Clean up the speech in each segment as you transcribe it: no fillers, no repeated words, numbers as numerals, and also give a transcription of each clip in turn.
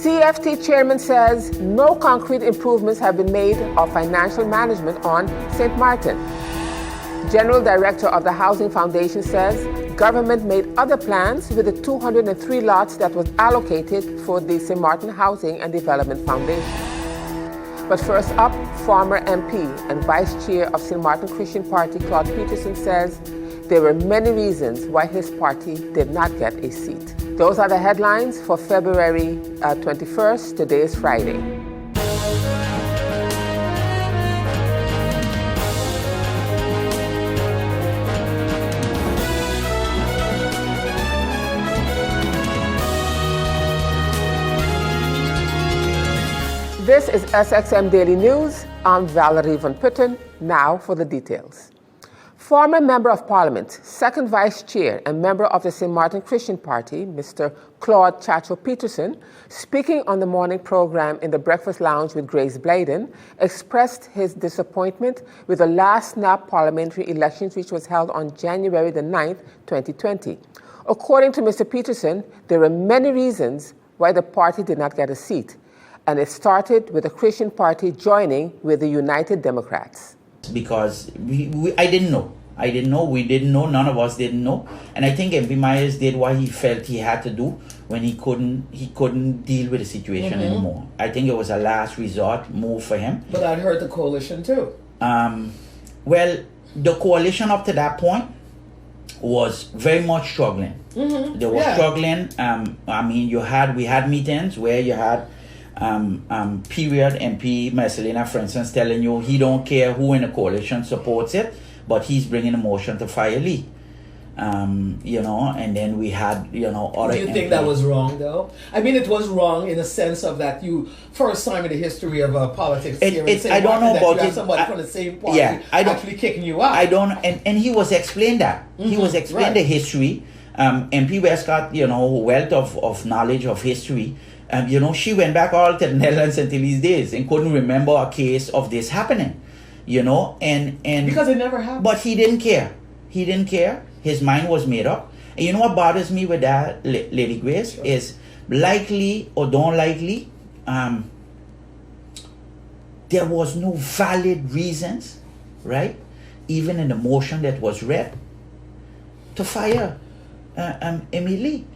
CFT chairman says no concrete improvements have been made of financial management on St. Martin. General Director of the Housing Foundation says government made other plans with the 203 lots that was allocated for the St. Martin Housing and Development Foundation. But first up, former MP and Vice Chair of St. Martin Christian Party, Claude Peterson, says there were many reasons why his party did not get a seat. Those are the headlines for February 21st. Today is Friday. This is SXM Daily News. I'm Valerie Van Putten. Now for the details. Former Member of Parliament, second Vice Chair and member of the St. Martin Christian Party, Mr. Claude Chacho Peterson, speaking on the morning program in the Breakfast Lounge with Grace Bladen, expressed his disappointment with the last snap parliamentary elections which was held on January the 9th, 2020. According to Mr. Peterson, there were many reasons why the party did not get a seat. And it started with the Christian Party joining with the United Democrats. Because I didn't know. We didn't know. None of us didn't know. And I think MP Myers did what he felt he had to do when he couldn't deal with the situation anymore. I think it was a last resort move for him. But that hurt the coalition too. Well, the coalition up to that point was very much struggling. They were struggling. I mean, we had meetings where you had period MP Marcelina, for instance, telling you he don't care who in the coalition supports it, but he's bringing a motion to fire Lee. And then we had, other. Do you think that was wrong, though? I mean, it was wrong in the sense of that you first time in the history of politics here in St. I don't know about you have it. somebody from the same party actually kicking you out. I don't, and he was explained that. He was explained the history. MP Westcott, wealth of knowledge of history. She went back all to the Netherlands until these days and couldn't remember a case of this happening, and because it never happened. But he didn't care. He didn't care. His mind was made up. And you know what bothers me with that, Lady Grace, is likely or don't likely, there was no valid reasons, right? Even in the motion that was read, to fire Emily.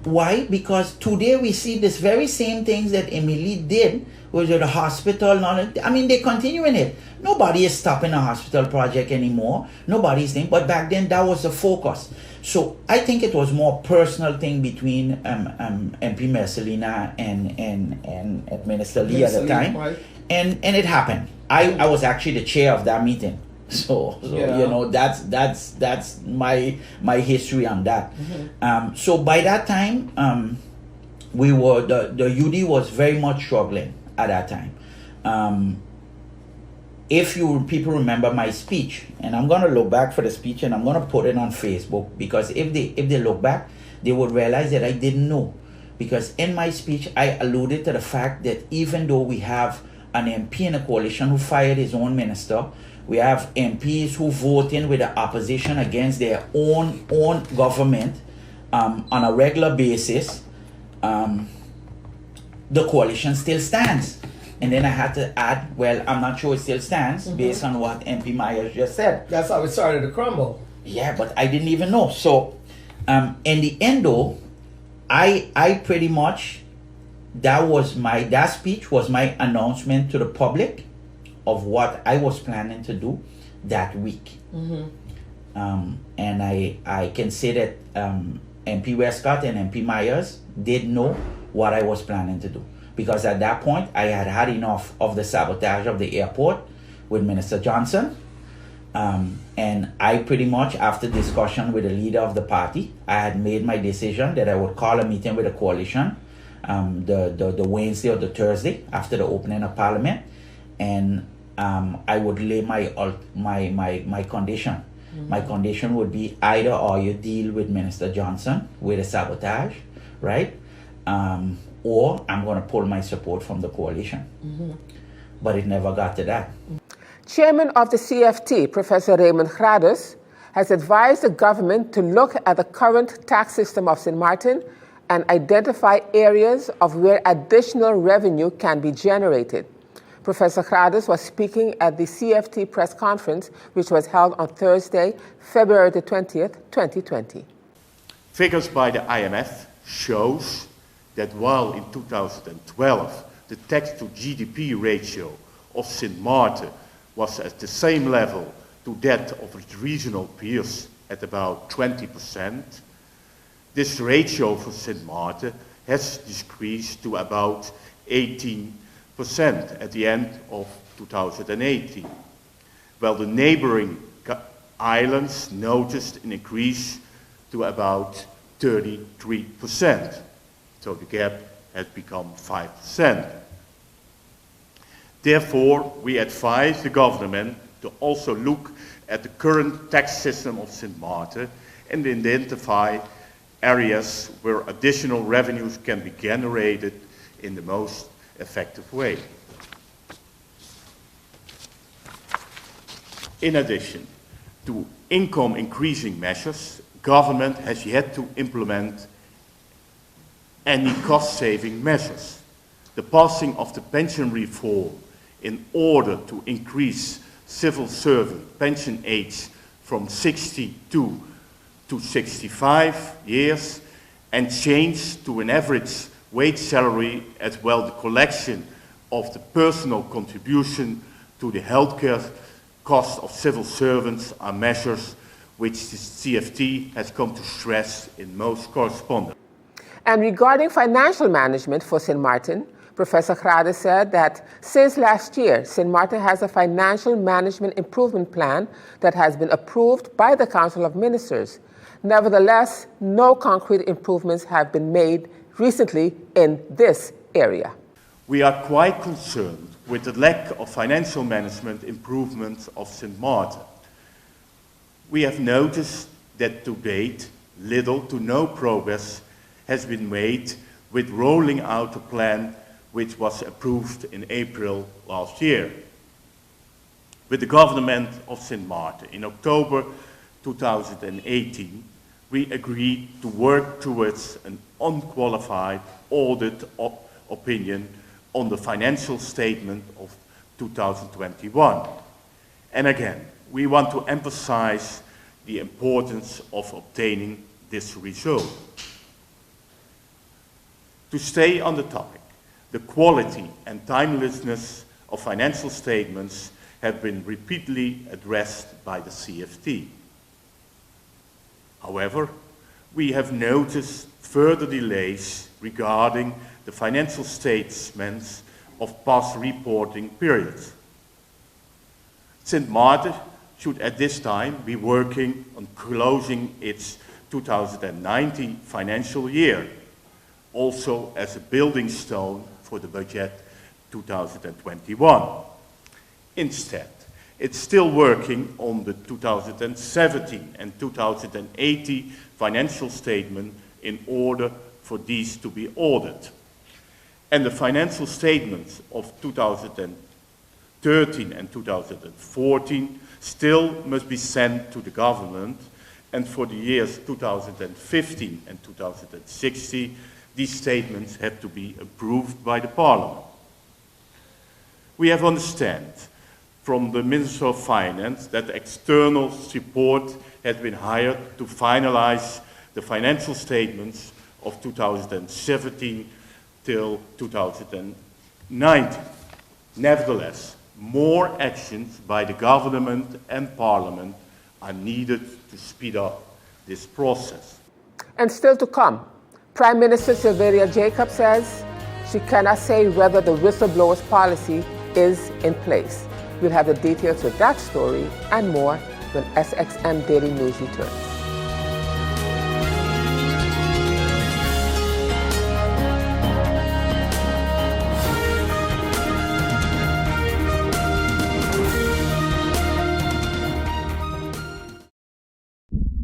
Why? Because today we see this very same things that Emily did with the hospital. They continue in it. Nobody is stopping a hospital project anymore. Nobody's thing. But back then that was the focus. So I think it was more personal thing between MP Marcelina and Minister Lee at the time. Right. And it happened. I was actually the chair of that meeting. So that's my history on that. So by that time, we were the UD was very much struggling at that time. If people remember my speech, and I'm gonna look back for the speech and I'm gonna put it on Facebook, because if they look back, they would realize that I didn't know, because in my speech I alluded to the fact that even though we have an MP in a coalition who fired his own minister, we have MPs who vote in with the opposition against their own government on a regular basis. The coalition still stands. And then I had to add, well, I'm not sure it still stands based on what MP Myers just said. That's how it started to crumble. Yeah, but I didn't even know. So in the end though, I pretty much, that speech was my announcement to the public of what I was planning to do that week. And I can say that MP Westcott and MP Myers did know what I was planning to do. Because at that point, I had enough of the sabotage of the airport with Minister Johnson. And I pretty much, after discussion with the leader of the party, I had made my decision that I would call a meeting with the coalition the Wednesday or the Thursday after the opening of Parliament. And I would lay my condition. My condition would be either or you deal with Minister Johnson with a sabotage, right? Or I'm going to pull my support from the coalition. But it never got to that. Chairman of the CFT, Professor Raymond Gradus, has advised the government to look at the current tax system of St. Martin and identify areas of where additional revenue can be generated. Professor Grades was speaking at the CFT press conference, which was held on Thursday, February the 20th, 2020. Figures by the IMF shows that while in 2012 the tax to GDP ratio of Sint Maarten was at the same level to that of its regional peers at about 20%, this ratio for Sint Maarten has decreased to about 18% at the end of 2018, while the neighboring islands noticed an increase to about 33%. So the gap has become 5%. Therefore, we advise the government to also look at the current tax system of Sint Maarten and identify areas where additional revenues can be generated in the most effective way. In addition to income increasing measures, government has yet to implement any cost-saving measures. The passing of the pension reform in order to increase civil servant pension age from 62 to 65 years and change to an average wage salary, as well the collection of the personal contribution to the healthcare cost of civil servants are measures which the CFT has come to stress in most correspondence. And regarding financial management for Sint Maarten, Professor Grades said that since last year, Sint Maarten has a financial management improvement plan that has been approved by the Council of Ministers. Nevertheless, no concrete improvements have been made recently in this area. We are quite concerned with the lack of financial management improvements of Sint Maarten. We have noticed that to date, little to no progress has been made with rolling out a plan which was approved in April last year. With the government of Sint Maarten in October 2018, we agreed to work towards an unqualified audit opinion on the financial statement of 2021. And again, we want to emphasize the importance of obtaining this result. To stay on the topic, the quality and timelessness of financial statements have been repeatedly addressed by the CFT. However, we have noticed further delays regarding the financial statements of past reporting periods. Sint Maarten should at this time be working on closing its 2019 financial year, also as a building stone for the budget 2021. Instead, it's still working on the 2017 and 2018 financial statement in order for these to be audited. And the financial statements of 2013 and 2014 still must be sent to the government, and for the years 2015 and 2016, these statements have to be approved by the Parliament. We have understood from the Minister of Finance that external support has been hired to finalize the financial statements of 2017 till 2019. Nevertheless, more actions by the government and Parliament are needed to speed up this process. And still to come, Prime Minister Sylvia Jacobs says she cannot say whether the whistleblowers policy is in place. We'll have the details of that story and more when SXM Daily News returns.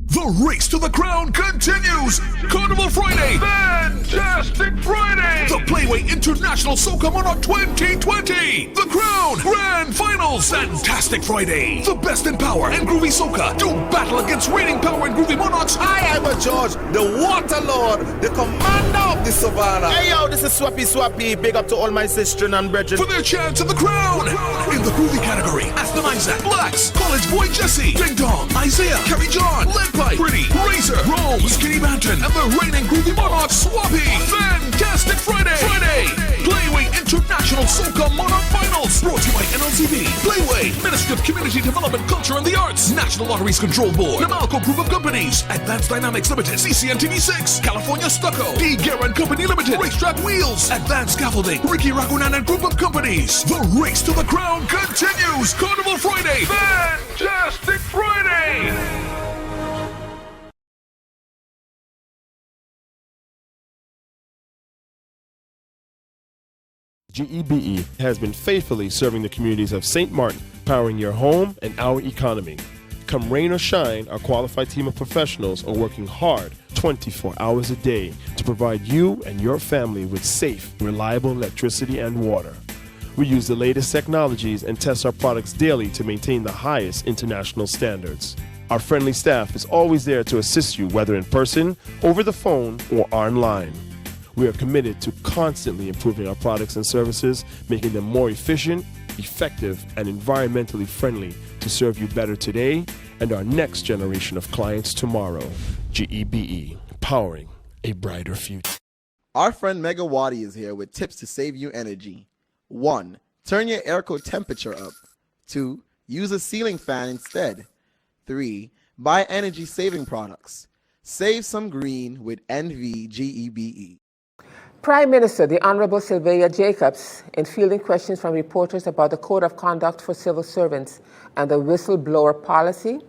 The race to the crown continues! Carnival Friday, then Fantastic Friday! The Playway International Soca Monarch 2020! The Crown Grand Finals! Fantastic Friday! The best in power and groovy soca do battle against reigning power and groovy monarchs. I am a George, the Water Lord, the commander of the Savannah. Hey yo, this is Swappy. Big up to all my sisters and brethren. For their chance at the crown! In the groovy category, Aston Isaac, Blacks, College Boy Jesse, Ding Dong, Isaiah, Kerry John, Legpipe, Pretty, Razor, Rome, Skinny Banton, and the reigning groovy monarch, Swappy. Fantastic Friday! Playway International Soca Monarch Finals. Brought to you by NLTV, Playway, Ministry of Community Development, Culture and the Arts, National Lotteries Control Board, Namalco Group of Companies, Advanced Dynamics Limited, CCN TV6, California Stucco, D. Guerra Company Limited, Racetrack Wheels, Advanced Scaffolding, Ricky Ragunan and Group of Companies. The race to the crown continues. Carnival Friday. Fantastic Friday. GEBE has been faithfully serving the communities of St. Martin, powering your home and our economy. Come rain or shine, our qualified team of professionals are working hard 24 hours a day to provide you and your family with safe, reliable electricity and water. We use the latest technologies and test our products daily to maintain the highest international standards. Our friendly staff is always there to assist you, whether in person, over the phone, or online. We are committed to constantly improving our products and services, making them more efficient, effective, and environmentally friendly to serve you better today and our next generation of clients tomorrow. GEBE, powering a brighter future. Our friend Megawati is here with tips to save you energy. 1. Turn your airco temperature up. 2. Use a ceiling fan instead. 3. Buy energy-saving products. Save some green with NVGEBE. Prime Minister, the Honorable Sylvia Jacobs, in fielding questions from reporters about the Code of Conduct for Civil Servants and the whistleblower policy,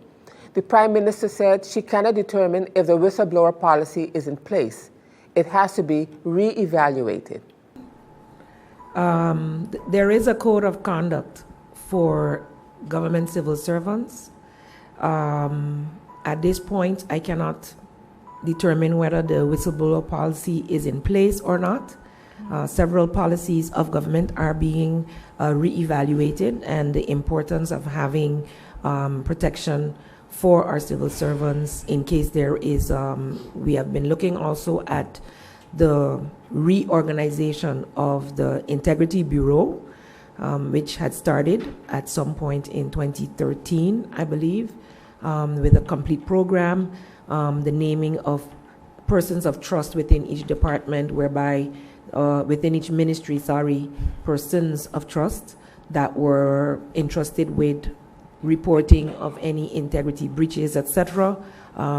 the Prime Minister said she cannot determine if the whistleblower policy is in place. It has to be re-evaluated. There is a code of conduct for government civil servants. At this point, I cannot determine whether the whistleblower policy is in place or not. Several policies of government are being re-evaluated, and the importance of having protection for our civil servants in case there is, we have been looking also at the reorganization of the Integrity Bureau, which had started at some point in 2013, I believe, with a complete program, the naming of persons of trust within each department, whereby within each ministry, persons of trust that were entrusted with reporting of any integrity breaches, etc.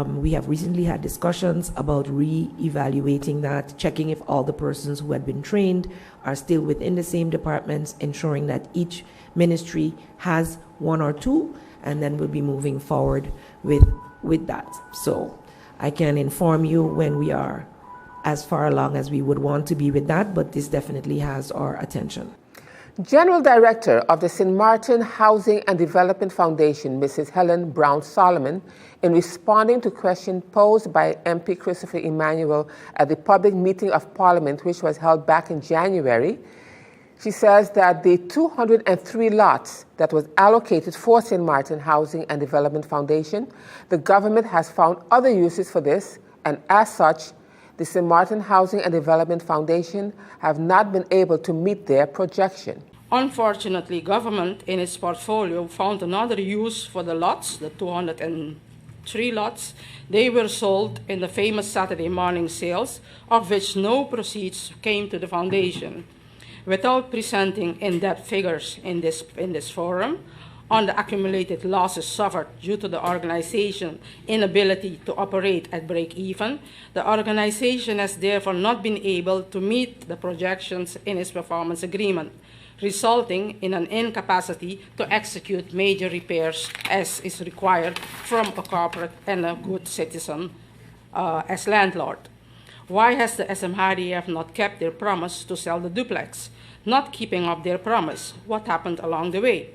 We have recently had discussions about re-evaluating that, checking if all the persons who had been trained are still within the same departments, ensuring that each ministry has one or two, and then we'll be moving forward with that. So I can inform you when we are as far along as we would want to be with that, but this definitely has our attention. General Director of the St. Martin Housing and Development Foundation, Mrs. Helen Brown Solomon, in responding to questions posed by MP Christopher Emmanuel at the public meeting of Parliament, which was held back in January, she says that the 203 lots that was allocated for St. Martin Housing and Development Foundation, the government has found other uses for this, and as such, the St. Martin Housing and Development Foundation have not been able to meet their projection. Unfortunately, government in its portfolio found another use for the lots, the 203 lots. They were sold in the famous Saturday morning sales, of which no proceeds came to the foundation. Without presenting in-depth figures in this forum on the accumulated losses suffered due to the organization's inability to operate at break-even, the organization has therefore not been able to meet the projections in its performance agreement, resulting in an incapacity to execute major repairs as is required from a corporate and a good citizen as landlord. Why has the SMRDF not kept their promise to sell the duplex? Not keeping up their promise, what happened along the way?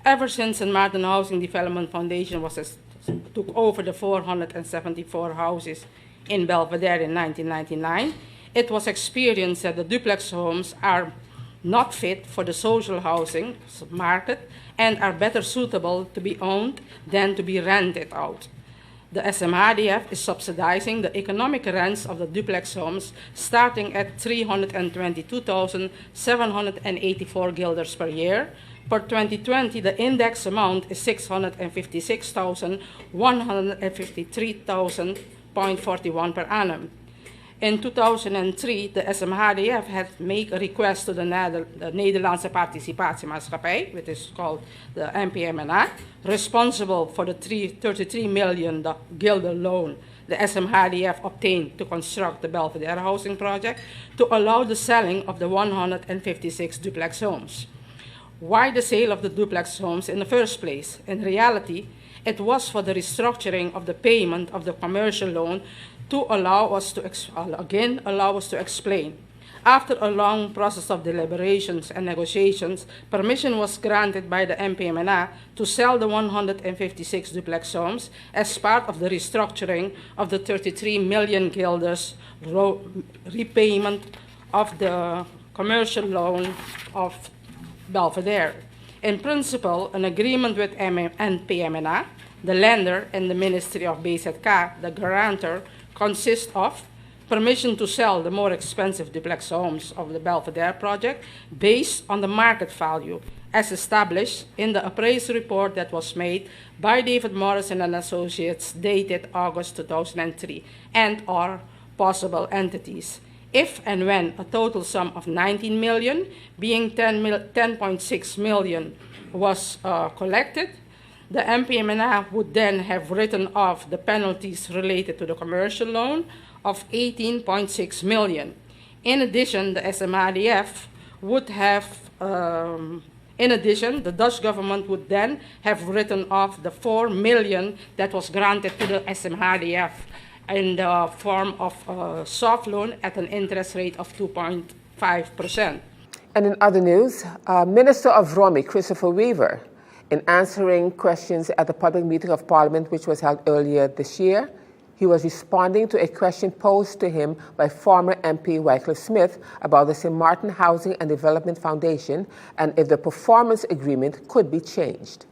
Ever since St. Martin Housing Development Foundation took over the 474 houses in Belvedere in 1999, it was experienced that the duplex homes are not fit for the social housing market and are better suitable to be owned than to be rented out. The SMRDF is subsidizing the economic rents of the duplex homes starting at 322,784 guilders per year. For 2020, the index amount is 656,153,041 per annum. In 2003, the SMHDF had made a request to the Nederlandse Participatiemaatschappij, which is called the NPMNA, responsible for the 33 million guilder loan the SMHDF obtained to construct the Belvedere housing project, to allow the selling of the 156 duplex homes. Why the sale of the duplex homes in the first place? In reality, it was for the restructuring of the payment of the commercial loan to allow us to explain. After a long process of deliberations and negotiations, permission was granted by the MPMNA to sell the 156 duplex homes as part of the restructuring of the 33 million guilders repayment of the commercial loan of Belvedere. In principle, an agreement with NPMNA, the lender, and the Ministry of BZK, the guarantor, consists of permission to sell the more expensive duplex homes of the Belvedere project based on the market value as established in the appraisal report that was made by David Morrison and Associates dated August 2003 and or possible entities. If and when a total sum of 19 million, being 10.6 million, was collected, the MPMNA would then have written off the penalties related to the commercial loan of 18.6 million. In addition, the SMRDF would have, the Dutch government would then have written off the 4 million that was granted to the SMRDF in the form of a soft loan at an interest rate of 2.5%. And in other news, Minister of Romy, Christopher Weaver, in answering questions at the public meeting of Parliament, which was held earlier this year, he was responding to a question posed to him by former MP Wycliffe Smith about the St. Martin Housing and Development Foundation and if the performance agreement could be changed.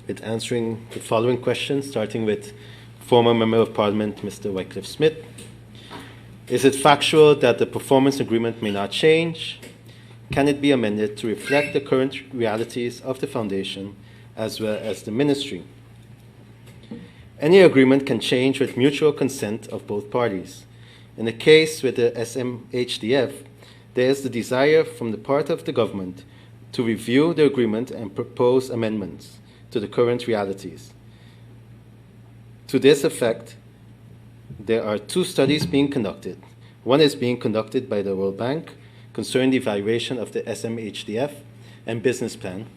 With answering the following questions, starting with former Member of Parliament, Mr. Wycliffe Smith. Is it factual that the performance agreement may not change? Can it be amended to reflect the current realities of the Foundation as well as the Ministry? Any agreement can change with mutual consent of both parties. In the case with the SMHDF, there is the desire from the part of the government to review the agreement and propose amendments to the current realities. To this effect, there are 2 studies being conducted. One is being conducted by the World Bank concerning the evaluation of the SMHDF and business plan.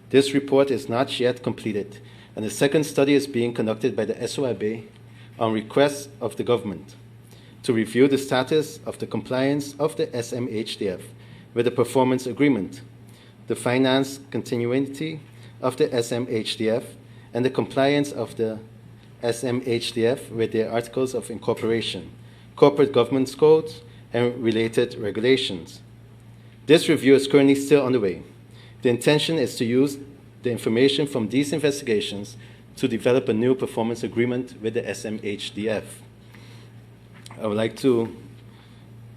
This report is not yet completed, and the second study is being conducted by the SOIB on request of the government to review the status of the compliance of the SMHDF with the performance agreement, the finance continuity of the SMHDF, and the compliance of the SMHDF with their articles of incorporation, corporate governance codes, and related regulations. This review is currently still underway. The intention is to use the information from these investigations to develop a new performance agreement with the SMHDF. I would like to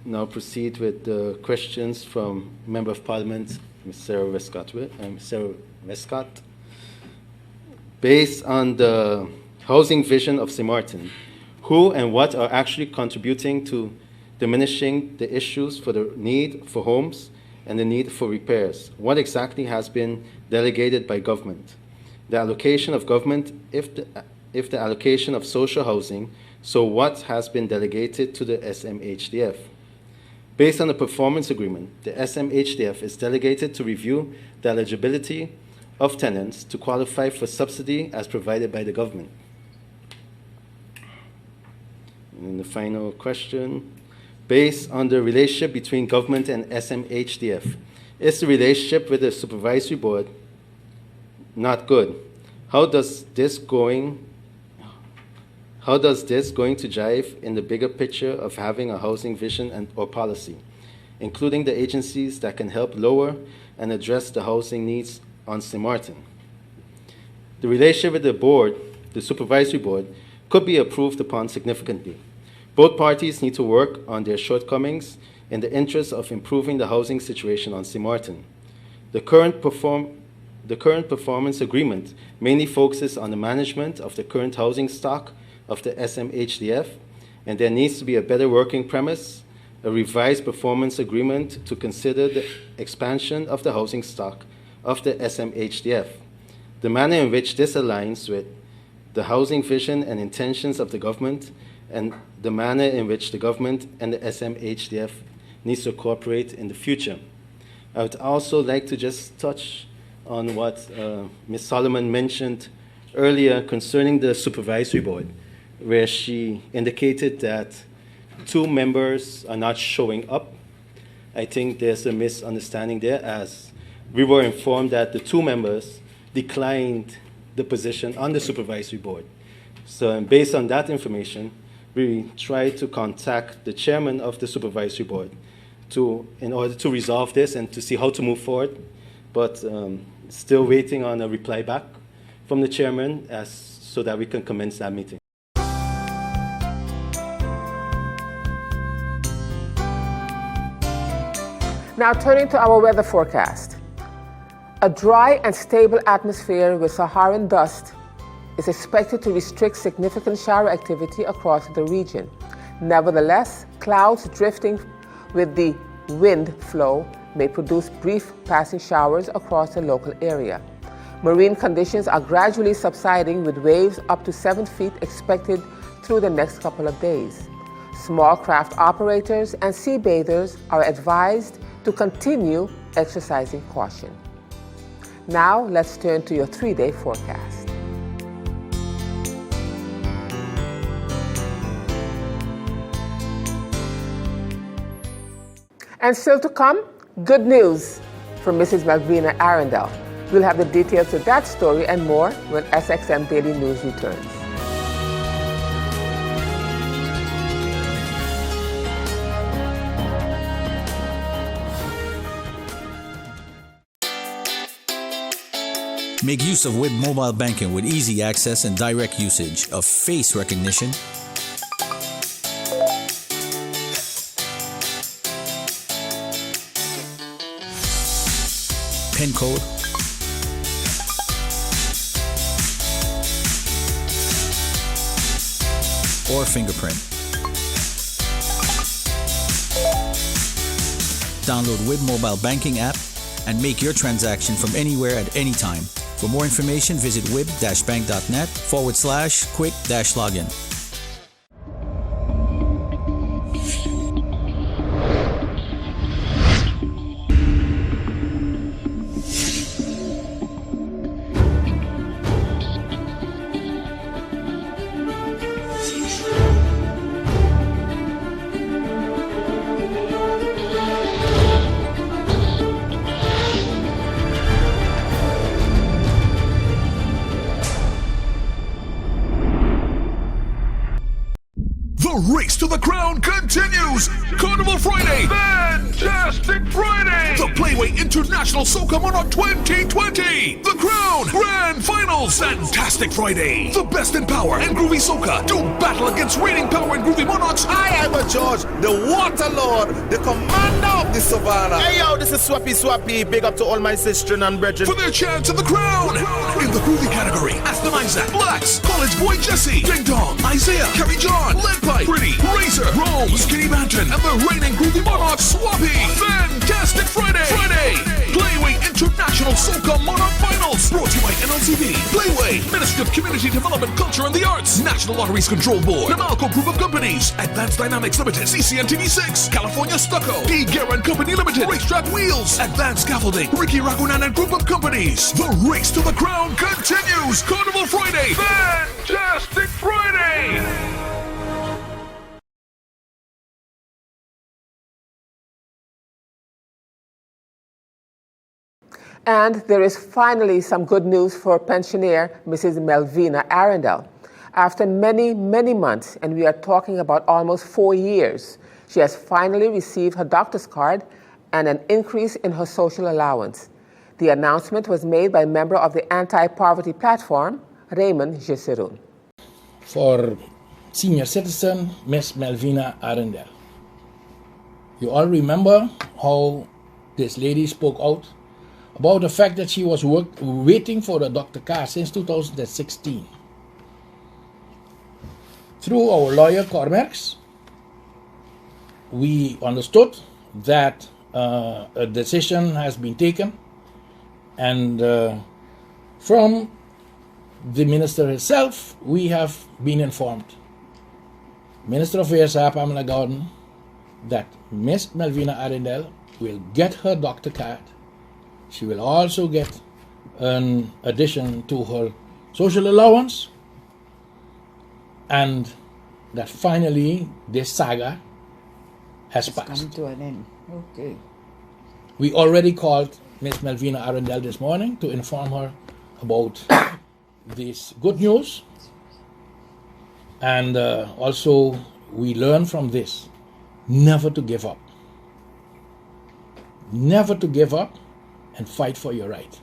now proceed with the questions from Member of Parliament, Ms. Sarah Westcott. Based on the housing vision of St. Martin, who and what are actually contributing to diminishing the issues for the need for homes and the need for repairs? What exactly has been delegated by government? The allocation of government, if the allocation of social housing, so what has been delegated to the SMHDF? Based on the performance agreement, the SMHDF is delegated to review the eligibility of tenants to qualify for subsidy as provided by the government. And the final question, based on the relationship between government and SMHDF, is the relationship with the supervisory board not good? How does this going How does this going to jive in the bigger picture of having a housing vision or policy, including the agencies that can help lower and address the housing needs on St. Martin? The relationship with the board, the supervisory board, could be improved upon significantly. Both parties need to work on their shortcomings in the interest of improving the housing situation on St. Martin. The current performance agreement mainly focuses on the management of the current housing stock of the SMHDF, and there needs to be a better working premise, a revised performance agreement to consider the expansion of the housing stock of the SMHDF. The manner in which this aligns with the housing vision and intentions of the government, and the manner in which the government and the SMHDF needs to cooperate in the future. I would also like to just touch on what Ms. Solomon mentioned earlier concerning the supervisory board, where she indicated that 2 members are not showing up. I think there's a misunderstanding there, as we were informed that the 2 members declined the position on the supervisory board. So based on that information, we tried to contact the chairman of the supervisory board in order to resolve this and to see how to move forward, but still waiting on a reply back from the chairman so that we can commence that meeting. Now turning to our weather forecast. A dry and stable atmosphere with Saharan dust is expected to restrict significant shower activity across the region. Nevertheless, clouds drifting with the wind flow may produce brief passing showers across the local area. Marine conditions are gradually subsiding with waves up to 7 feet expected through the next couple of days. Small craft operators and sea bathers are advised to continue exercising caution. Now let's turn to your 3-day forecast. And still to come, good news from Mrs. Malvina Arundel. We'll have the details of that story and more when SXM Daily News returns. Make use of WIB mobile banking with easy access and direct usage of face recognition, PIN code, or fingerprint. Download WIB mobile banking app and make your transaction from anywhere at any time. For more information, visit wib-bank.net/quick-login. The race to the crown continues! Carnival Friday! Fantastic Friday! The Playway International Soca Monarch 2020! The Crown Grand Finals! Fantastic Friday! The best in power and groovy soca do battle against reigning power and groovy monarchs. I am a George, the Water Lord, the commander of the Savannah. Hey yo, this is Swappy. Big up to all my sisters and brethren. For their chance at the crown! In the groovy category, Aston Isaac, Blacks, College Boy Jesse, Ding Dong, Isaiah, Carrie John, Lead Pipe, Pretty, Razor, Rome, Skinny Banton, and the reigning groovy monarch, Swappy. Fantastic Friday! Playway International Soca Monarch Finals. Brought to you by NLTV, Playway, Ministry of Community Development, Culture and the Arts, National Lotteries Control Board, Namalco Group of Companies, Advanced Dynamics Limited, CCNTV6, California Stucco, D. Guerra Company Limited, Racetrack Wheels, Advanced Scaffolding, Ricky Ragunan and Group of Companies. The race to the crown continues. Carnival Friday. Fantastic Friday. And there is finally some good news for pensioner Mrs. Malvina Arundel. After many, many months, and we are talking about almost 4 years, she has finally received her doctor's card and an increase in her social allowance. The announcement was made by a member of the anti-poverty platform, Raymond Gisseroen. For senior citizen, Miss Melvina Arendelle. You all remember how this lady spoke out about the fact that she was waiting for a Dr. card since 2016. Through our lawyer, Cormerx, we understood that a decision has been taken, and from the minister herself, we have been informed, Minister of Affairs, Pamela Gordon, that Miss Melvina Arendelle will get her doctor card. She will also get an addition to her social allowance, and that finally this saga has passed. Come to an end. Okay. We already called Miss Melvina Arendelle this morning to inform her about this good news, and also we learned from this never to give up. Never to give up and fight for your right.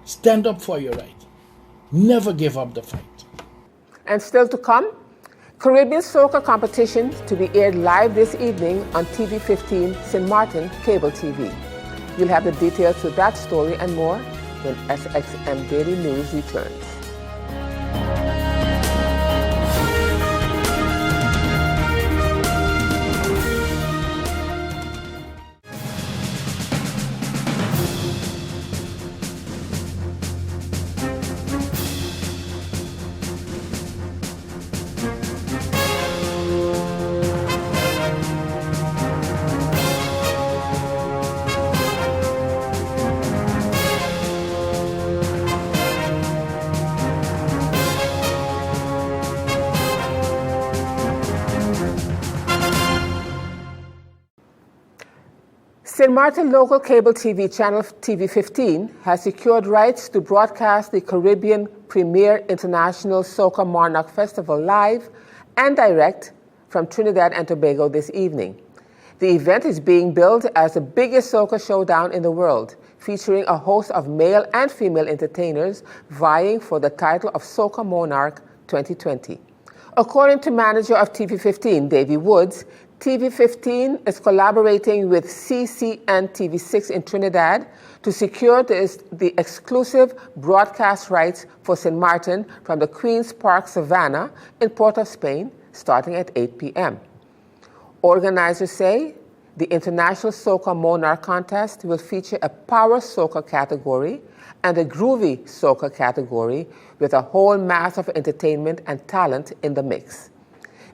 Stand up for your right. Never give up the fight. And still to come, Caribbean Soca competition to be aired live this evening on TV 15 St. Martin Cable TV. You'll have the details to that story and more when SXM Daily News returns. St. Martin local cable TV channel TV 15 has secured rights to broadcast the Caribbean premier International Soca Monarch Festival live and direct from Trinidad and Tobago this evening. The event is being billed as the biggest soca showdown in the world, featuring a host of male and female entertainers vying for the title of Soca Monarch 2020. According to manager of TV 15, Davey Woods, TV 15 is collaborating with CCN TV6 in Trinidad to secure the exclusive broadcast rights for St. Martin from the Queen's Park Savannah in Port of Spain, starting at 8 p.m. Organizers say the International Soca Monarch Contest will feature a Power Soca category and a Groovy Soca category with a whole mass of entertainment and talent in the mix.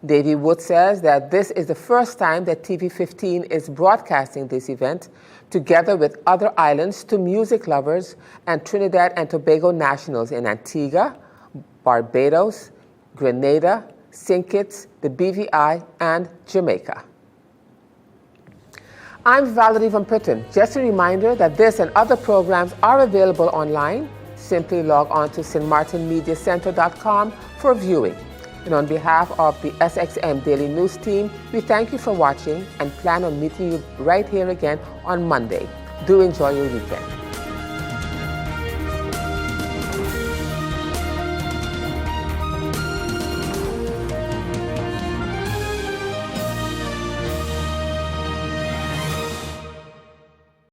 Davey Wood says that this is the first time that TV 15 is broadcasting this event together with other islands to music lovers and Trinidad and Tobago nationals in Antigua, Barbados, Grenada, St. Kitts, the BVI, and Jamaica. I'm Valerie Van Putten. Just a reminder that this and other programs are available online. Simply log on to stmartinmediacenter.com for viewing. And on behalf of the SXM Daily News team, we thank you for watching and plan on meeting you right here again on Monday. Do enjoy your weekend.